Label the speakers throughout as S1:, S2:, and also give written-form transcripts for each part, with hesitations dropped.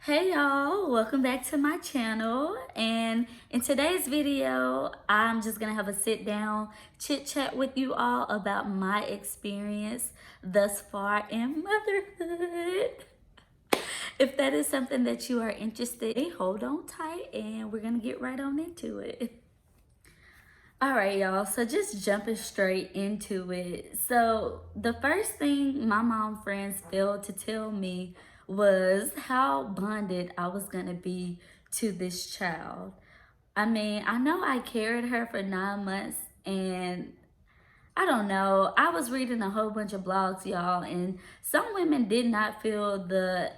S1: Hey y'all, welcome back to my channel. And in today's video, I'm just gonna have a sit down chit chat with you all about my experience thus far in motherhood. If that is something that you are interested in, hold on tight and we're gonna get right on into it. All right, y'all, so just jumping straight into it. So the first thing my mom friends failed to tell me was how bonded I was gonna be to this child. I mean, I know I carried her for 9 months, and I don't know, I was reading a whole bunch of blogs, y'all, and some women did not feel the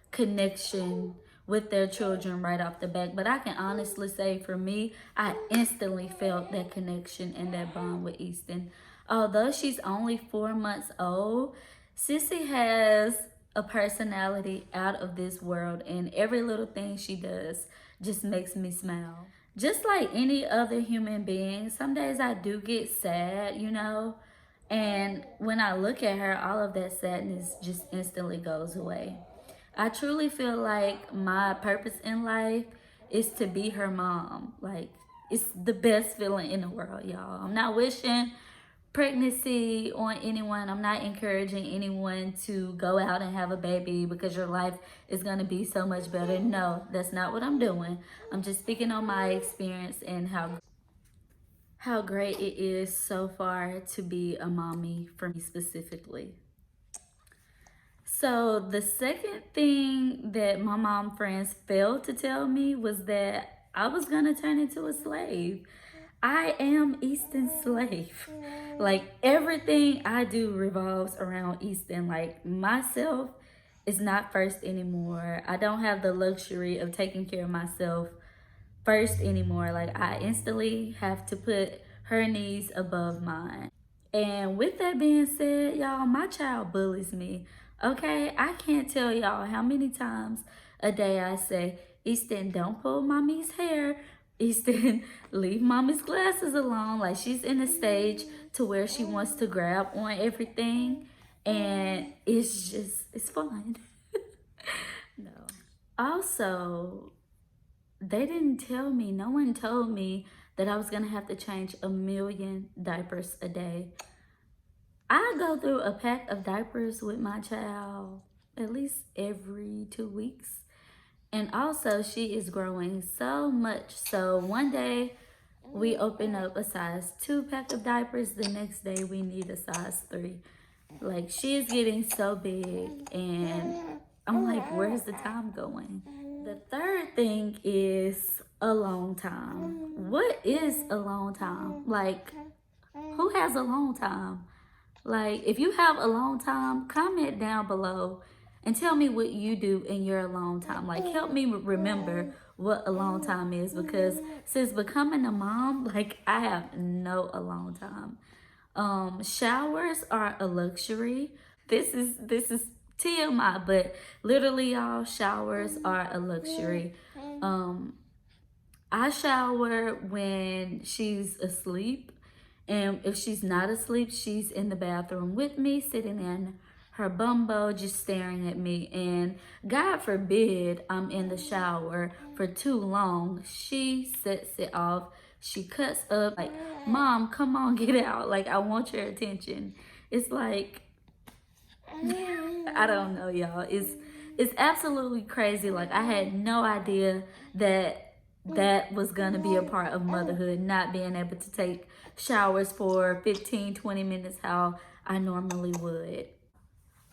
S1: connection with their children right off the bat. But I can honestly say for me, I instantly felt that connection and that bond with Easton. Although she's only 4 months old, Sissy has a personality out of this world, and every little thing she does just makes me smile. Just like any other human being, some days I do get sad, and when I look at her, all of that sadness just instantly goes away. I truly feel like my purpose in life is to be her mom. Like, it's the best feeling in the world, y'all. I'm not wishing pregnancy on anyone. I'm not encouraging anyone to go out and have a baby because your life is going to be so much better. No, that's not what I'm doing. I'm just speaking on my experience and how great it is so far to be a mommy for me specifically. So the second thing that my mom friends failed to tell me was that I was gonna turn into a slave. I am Easton's slave. Like, everything I do revolves around Easton. Like, myself is not first anymore. I don't have the luxury of taking care of myself first anymore. Like, I instantly have to put her needs above mine. And with that being said, y'all, my child bullies me. Okay, I can't tell y'all how many times a day I say, Easton, don't pull mommy's hair. Easton, leave mommy's glasses alone. Like, she's in a stage to where she wants to grab on everything. And it's fun. No. Also, they didn't tell me, no one told me that I was gonna have to change 1,000,000 diapers a day. I go through a pack of diapers with my child at least every 2 weeks. And also, she is growing so much. So one day we open up a size 2 pack of diapers. The next day we need a size 3. Like, she is getting so big, and I'm like, where's the time going? The third thing is alone time. What is alone time? Like, who has alone time? Like, if you have alone time, comment down below and tell me what you do in your alone time. Like, help me remember what alone time is, because since becoming a mom, like, I have no alone time. Showers are a luxury. This is TMI, but literally, y'all, showers are a luxury. I shower when she's asleep. And if she's not asleep, she's in the bathroom with me, sitting in her bumbo, just staring at me. And God forbid I'm in the shower for too long. She sets it off. She cuts up like, Mom, come on, get out. Like, I want your attention. It's like, I don't know, y'all. It's absolutely crazy. Like, I had no idea that was gonna be a part of motherhood, not being able to take showers for 15-20 minutes how I normally would.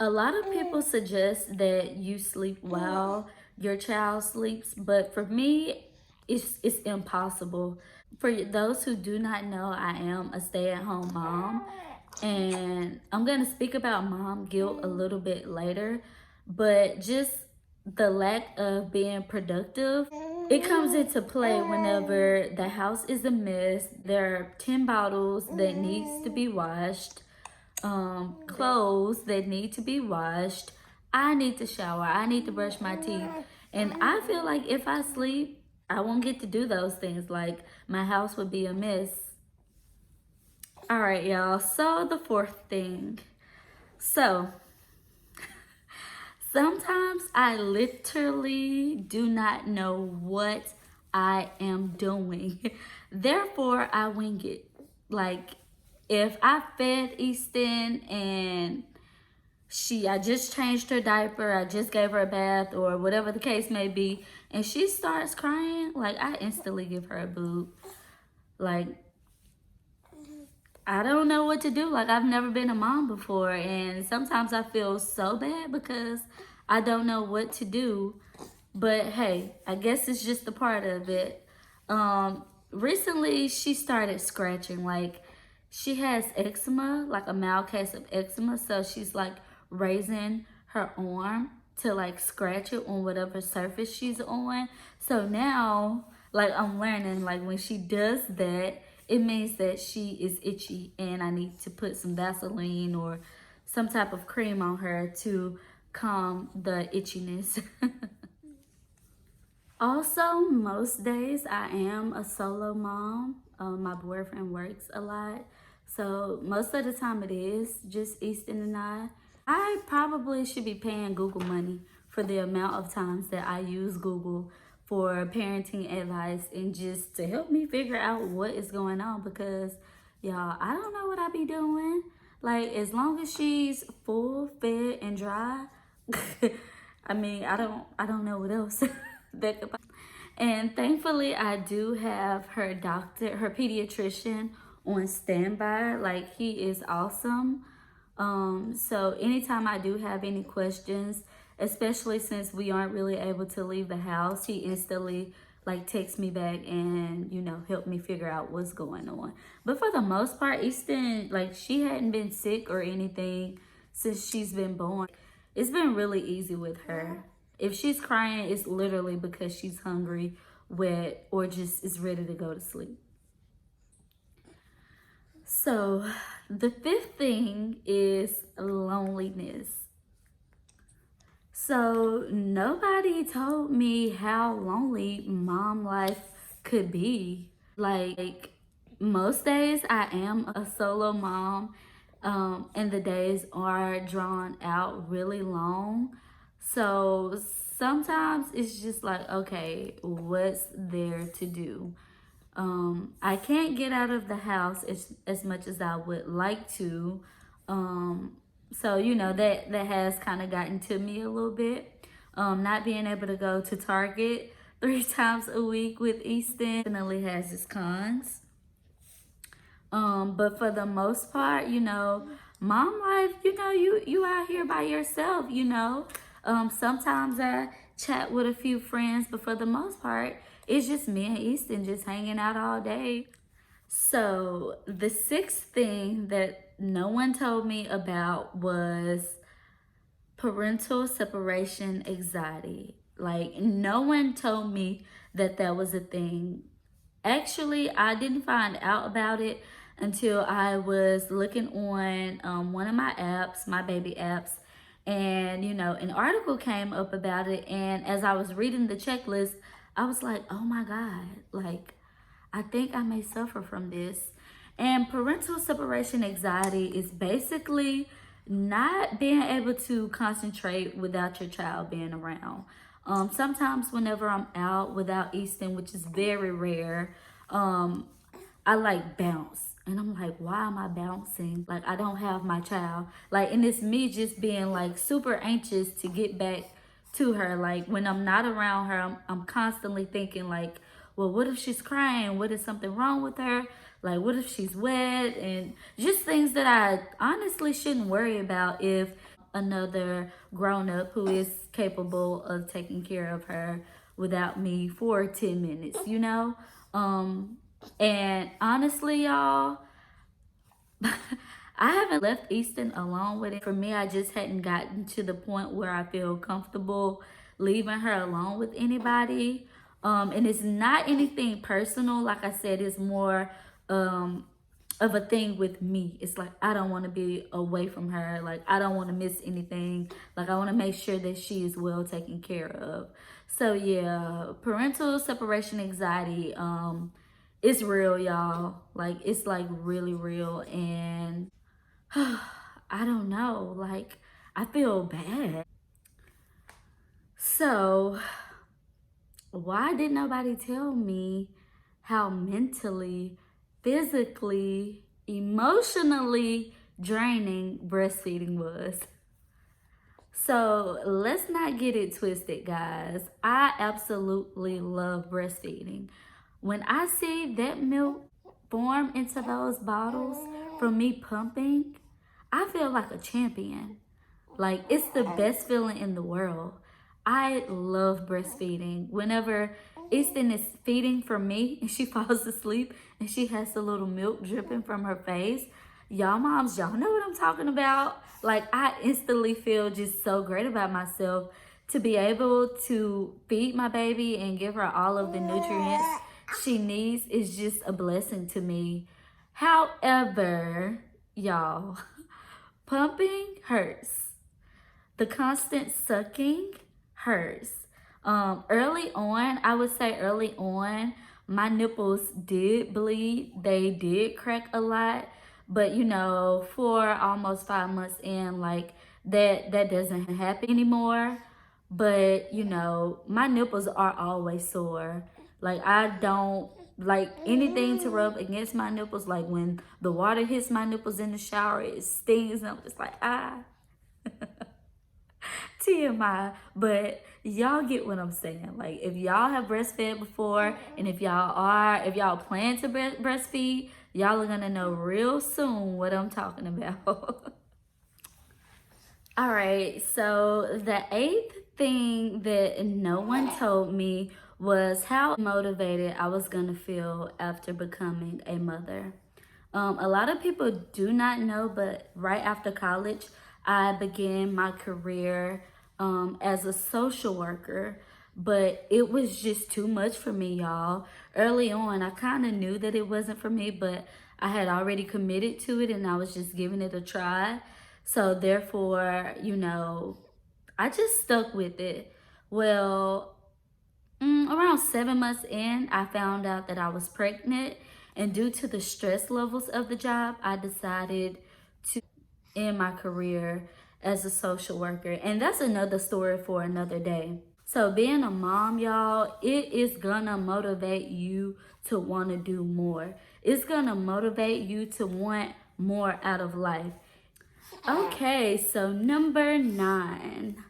S1: A lot of people suggest that you sleep while your child sleeps, but for me, it's impossible. For those who do not know, I am a stay-at-home mom, and I'm going to speak about mom guilt a little bit later, but just the lack of being productive, it comes into play whenever the house is a mess. There are 10 bottles that needs to be washed, clothes that need to be washed. I need to shower. I need to brush my teeth. And I feel like if I sleep, I won't get to do those things. Like, my house would be a mess. All right, y'all. So the fourth thing. So Sometimes I literally do not know what I am doing. Therefore, I wing it. Like, if I fed Easton and I just changed her diaper, I just gave her a bath, or whatever the case may be, and she starts crying, like, I instantly give her a boob. Like, I don't know what to do. Like, I've never been a mom before, and sometimes I feel so bad because I don't know what to do. But hey, I guess it's just a part of it. Recently she started scratching. Like, she has eczema, like a mild case of eczema, so she's like raising her arm to like scratch it on whatever surface she's on. So now, like, I'm learning, like, when she does that, it means that she is itchy and I need to put some Vaseline or some type of cream on her to calm the itchiness. Also, most days I am a solo mom. My boyfriend works a lot. So most of the time it is just Easton and I. I probably should be paying Google money for the amount of times that I use Google for parenting advice and just to help me figure out what is going on, because y'all, I don't know what I be doing. Like, as long as she's full, fed, and dry, I mean, I don't know what else that could. And thankfully, I do have her doctor, her pediatrician on standby. Like, he is awesome. So anytime I do have any questions, especially since we aren't really able to leave the house, he instantly like texts me back and, help me figure out what's going on. But for the most part, Easton, like, she hadn't been sick or anything since she's been born. It's been really easy with her. If she's crying, it's literally because she's hungry, wet, or just is ready to go to sleep. So the fifth thing is loneliness. So nobody told me how lonely mom life could be. Like, most days I am a solo mom, and the days are drawn out really long. So sometimes it's just like, okay, what's there to do? I can't get out of the house as much as I would like to. So, that has kind of gotten to me a little bit. Not being able to go to Target 3 times a week with Easton definitely has its cons. But for the most part, mom life, you out here by yourself. Sometimes I chat with a few friends, but for the most part, it's just me and Easton just hanging out all day. So the sixth thing that no one told me about was parental separation anxiety. Like, no one told me that that was a thing. Actually, I didn't find out about it until I was looking on one of my apps, my baby apps, and an article came up about it. And as I was reading the checklist, I was like, oh my God, like, I think I may suffer from this. And parental separation anxiety is basically not being able to concentrate without your child being around. Sometimes whenever I'm out without Easton, which is very rare, I like bounce. And I'm like, why am I bouncing? Like, I don't have my child. Like, and it's me just being like super anxious to get back to her. Like, when I'm not around her, I'm constantly thinking like, well, what if she's crying? What is something wrong with her? Like, what if she's wet? And just things that I honestly shouldn't worry about if another grown up who is capable of taking care of her without me for 10 minutes. And honestly, y'all, I haven't left Easton alone with it. For me, I just hadn't gotten to the point where I feel comfortable leaving her alone with anybody. And it's not anything personal. Like I said, it's more of a thing with me. It's like, I don't want to be away from her. Like, I don't want to miss anything. Like, I want to make sure that she is well taken care of. So yeah, parental separation anxiety, it's real, y'all. Like, it's like really real. And I don't know, like, I feel bad. So, why did nobody tell me how mentally, physically, emotionally draining breastfeeding was? So let's not get it twisted, guys. I absolutely love breastfeeding. When I see that milk form into those bottles from me pumping, I feel like a champion. Like, it's the best feeling in the world. I love breastfeeding. Whenever Easton is feeding for me and she falls asleep and she has a little milk dripping from her face, y'all moms, y'all know what I'm talking about. Like, I instantly feel just so great about myself to be able to feed my baby and give her all of the nutrients she needs is just a blessing to me. However, y'all, pumping hurts. The constant sucking hurts. Early on, I would say early on, my nipples did bleed. They did crack a lot. But you know, for almost 5 months in, like that doesn't happen anymore. But you know, my nipples are always sore. Like, I don't like anything to rub against my nipples. Like, when the water hits my nipples in the shower, it stings and I'm just like, ah. TMI, but y'all get what I'm saying. Like, if y'all have breastfed before, and if y'all plan to breastfeed, y'all are gonna know real soon what I'm talking about. All right, so the eighth thing that no one told me was how motivated I was gonna feel after becoming a mother. A lot of people do not know, but right after college, I began my career as a social worker, but it was just too much for me, y'all. Early on, I kind of knew that it wasn't for me, but I had already committed to it and I was just giving it a try. So therefore, you know, I just stuck with it. Well, around 7 months in, I found out that I was pregnant, and due to the stress levels of the job, I decided to end my career as a social worker. And that's another story for another day. So being a mom, y'all, it is gonna motivate you to want to do more. It's gonna motivate you to want more out of life. Okay, so number 9.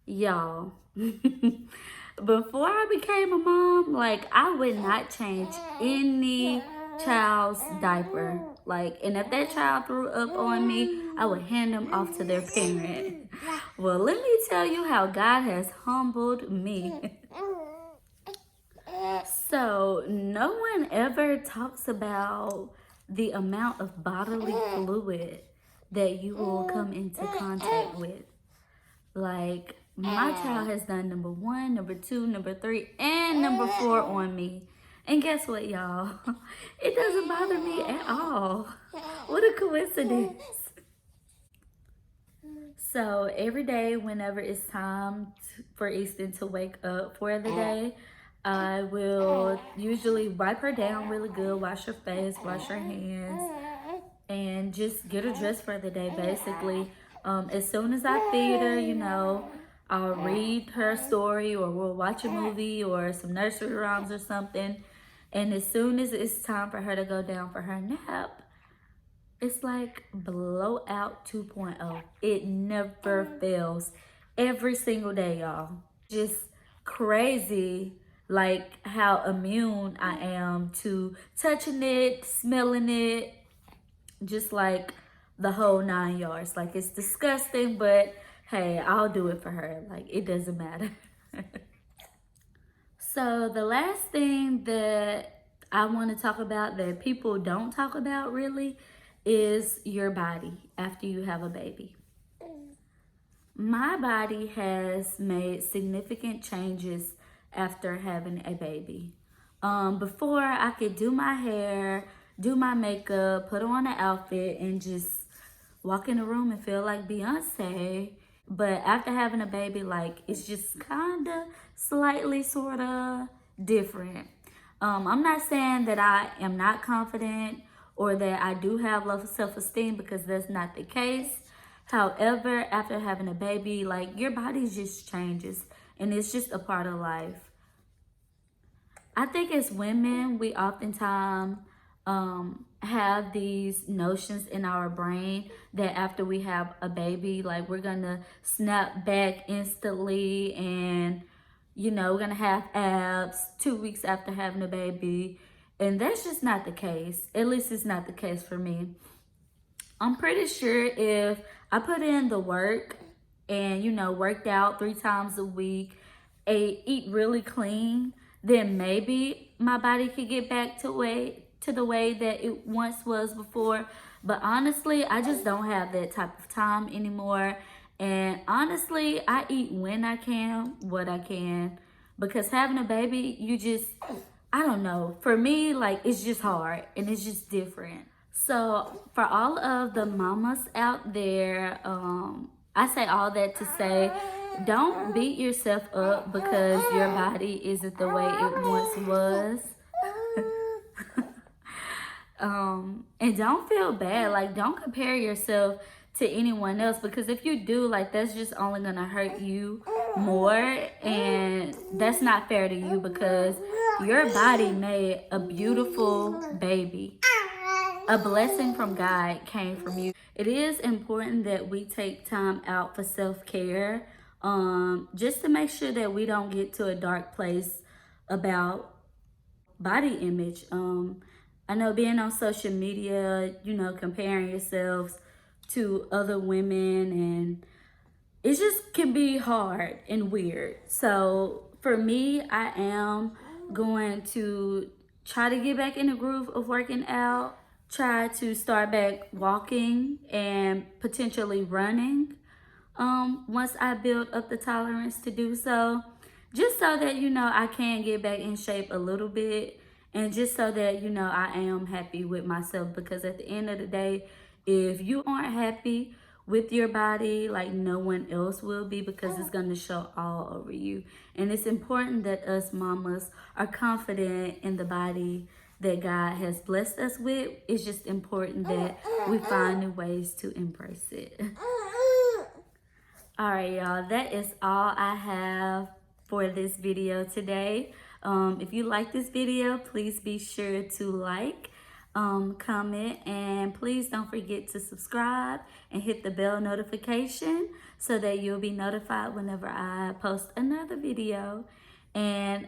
S1: Y'all, before I became a mom, like, I would not change any child's diaper. Like, and if that child threw up on me, I would hand them off to their parent. Well, let me tell you how God has humbled me. So, no one ever talks about the amount of bodily fluid that you will come into contact with. Like, my child has done number 1, number 2, number 3, and number 4 on me. And guess what, y'all? It doesn't bother me at all. What a coincidence. So every day, whenever it's time for Easton to wake up for the day, I will usually wipe her down really good, wash her face, wash her hands, and just get her dressed for the day, basically. As soon as I feed her, you know, I'll read her story, or we'll watch a movie or some nursery rhymes or something. And as soon as it's time for her to go down for her nap, it's like blowout 2.0. It never fails. Every single day, y'all. Just crazy, like, how immune I am to touching it, smelling it, just like the whole 9 yards. Like, it's disgusting, but hey, I'll do it for her. Like, it doesn't matter. So the last thing that I want to talk about that people don't talk about really is your body after you have a baby. My body has made significant changes after having a baby. Before, I could do my hair, do my makeup, put on an outfit, and just walk in the room and feel like Beyonce. But after having a baby, like, it's just kind of slightly sort of different. I'm not saying that I am not confident or that I do have low self-esteem, because that's not the case. However, after having a baby, like your body just changes and it's just a part of life. I think as women, we oftentimes have these notions in our brain that after we have a baby, like we're gonna snap back instantly and, you know, we're gonna have abs 2 weeks after having a baby. And that's just not the case. At least it's not the case for me. I'm pretty sure if I put in the work and, you know, worked out 3 times a week, eat really clean, then maybe my body could get back to the way that it once was before. But honestly, I just don't have that type of time anymore. And honestly, I eat when I can, what I can, because having a baby, I don't know. For me, like, it's just hard and it's just different. So for all of the mamas out there, I say all that to say, don't beat yourself up because your body isn't the way it once was. And don't feel bad. Like, don't compare yourself to anyone else, because if you do, like, that's just only gonna hurt you more, and that's not fair to you because your body made a beautiful baby. A blessing from God came from you. It is important that we take time out for self-care, just to make sure that we don't get to a dark place about body image. I know being on social media, you know, comparing yourselves to other women, and it just can be hard and weird. So for me, I am going to try to get back in the groove of working out, try to start back walking and potentially running once I build up the tolerance to do so, just so that, you know, I can get back in shape a little bit, and just so that, you know, I am happy with myself, because at the end of the day, if you aren't happy with your body, like, no one else will be, because it's going to show all over you. And it's important that us mamas are confident in the body that God has blessed us with. It's just important that we find new ways to embrace it. All right, y'all, that is all I have for this video today. If you like this video, please be sure to like, comment, and please don't forget to subscribe and hit the bell notification so that you'll be notified whenever I post another video. And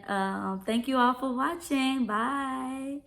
S1: thank you all for watching. Bye.